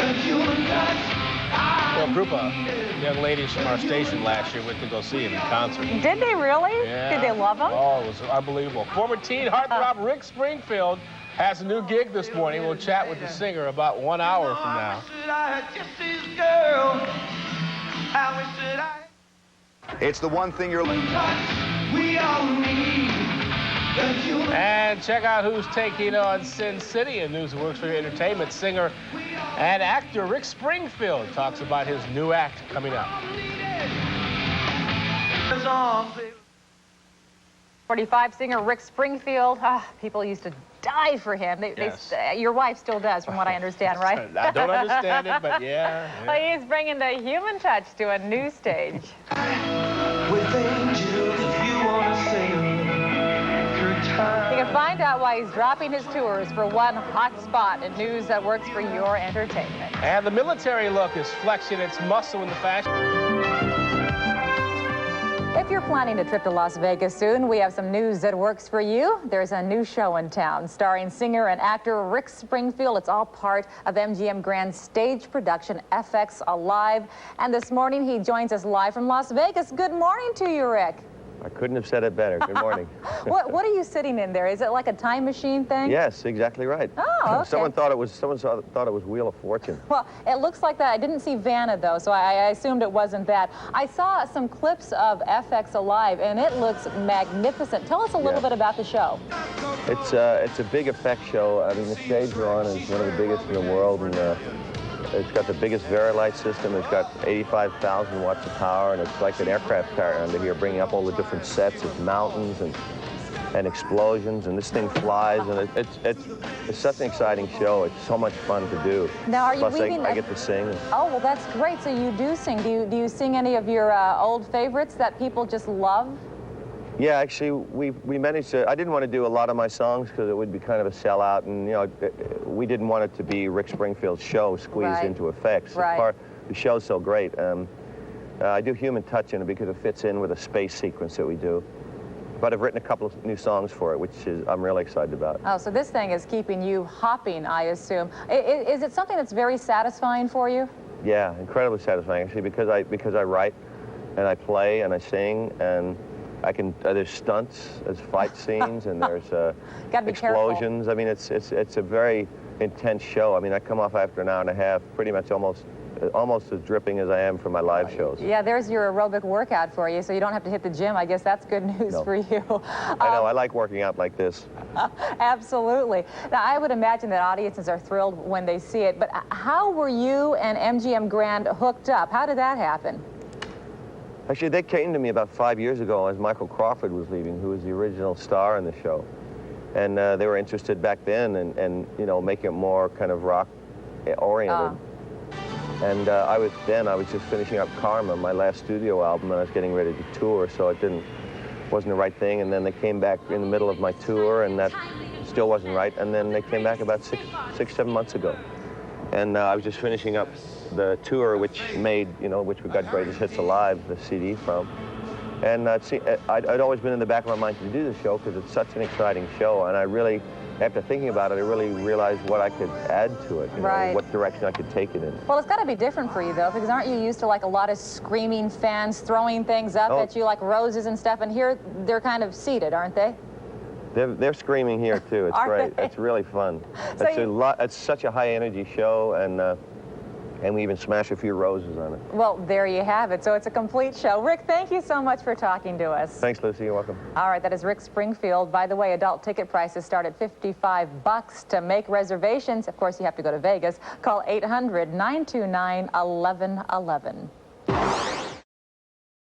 Well, a group of young ladies from our station last year went to go see him in concert. Did they really? Yeah. Did they love him? Oh, it was unbelievable. Former teen heartthrob Rick Springfield has a new gig this morning. We'll chat with the singer about 1 hour from now. It's the one thing you're looking And check out who's taking on Sin City in News that Works for Your Entertainment. Singer and actor Rick Springfield talks about his new act coming up. 45 singer Rick Springfield. People used to die for him. Yes. Your wife still does, from what I understand, right? I don't understand it, but yeah. Well, he's bringing the human touch to a new stage. With angels, if you want to sing through time. You can find out why he's dropping his tours for one hot spot in News that Works for Your Entertainment. And the military look is flexing its muscle in the fashion. If you're planning a trip to Las Vegas soon, we have some news that works for you. There's a new show in town starring singer and actor Rick Springfield. It's all part of MGM Grand's stage production, EFX Alive. And this morning, he joins us live from Las Vegas. Good morning to you, Rick. I couldn't have said it better. Good morning. What are you sitting in there? Is it like a time machine thing? Yes, exactly right. Oh, okay. Someone thought it was Wheel of Fortune. Well, it looks like that. I didn't see Vanna, though, so I assumed it wasn't that. I saw some clips of FX Alive, and it looks magnificent. Tell us a little bit about the show. It's a big effect show. I mean, the stage we're on is one of the biggest in the world, and it's got the biggest Verilight system. It's got 85,000 watts of power, and it's like an aircraft carrier under here, bringing up all the different sets of mountains and explosions, and this thing flies, and it's such an exciting show. It's so much fun to do. Now, are you Plus, leaving? I get to sing. Oh, well, that's great. So you do sing. Do you sing any of your old favorites that people just love? Yeah, actually, we managed to. I didn't want to do a lot of my songs because it would be kind of a sellout, and you know, we didn't want it to be Rick Springfield's show squeezed into effects. Right. The show's so great. I do human touch in it because it fits in with a space sequence that we do. But I've written a couple of new songs for it, which I'm really excited about. Oh, so this thing is keeping you hopping, I assume. Is it something that's very satisfying for you? Yeah, incredibly satisfying actually, because I write and I play and I sing, and there's stunts, there's fight scenes, and there's explosions. Careful. I mean, it's a very intense show. I mean, I come off after an hour and a half, pretty much almost as dripping as I am from my live shows. Yeah, there's your aerobic workout for you, so you don't have to hit the gym. I guess that's good news for you. I know, I like working out like this. Absolutely. Now, I would imagine that audiences are thrilled when they see it, but how were you and MGM Grand hooked up? How did that happen? Actually, they came to me about 5 years ago as Michael Crawford was leaving, who was the original star in the show. And they were interested back then in you know, making it more kind of rock-oriented. And I was just finishing up Karma, my last studio album, and I was getting ready to tour, so it wasn't the right thing. And then they came back in the middle of my tour, and that still wasn't right. And then they came back about 7 months ago. And I was just finishing up the tour, which we got Greatest Hits Alive, the CD from. And I'd always been in the back of my mind to do the show because it's such an exciting show, and I really, after thinking about it, I really realized what I could add to it, you know, what direction I could take it in. Well, it's got to be different for you, though, because aren't you used to, like, a lot of screaming fans throwing things up at you, like roses and stuff, and here they're kind of seated, aren't they? They're screaming here, too. It's great. It's really fun. It's such a high-energy show, and we even smash a few roses on it. Well, there you have it. So it's a complete show. Rick, thank you so much for talking to us. Thanks, Lucy. You're welcome. All right, that is Rick Springfield. By the way, adult ticket prices start at $55. To make reservations, of course, you have to go to Vegas. Call 800-929-1111.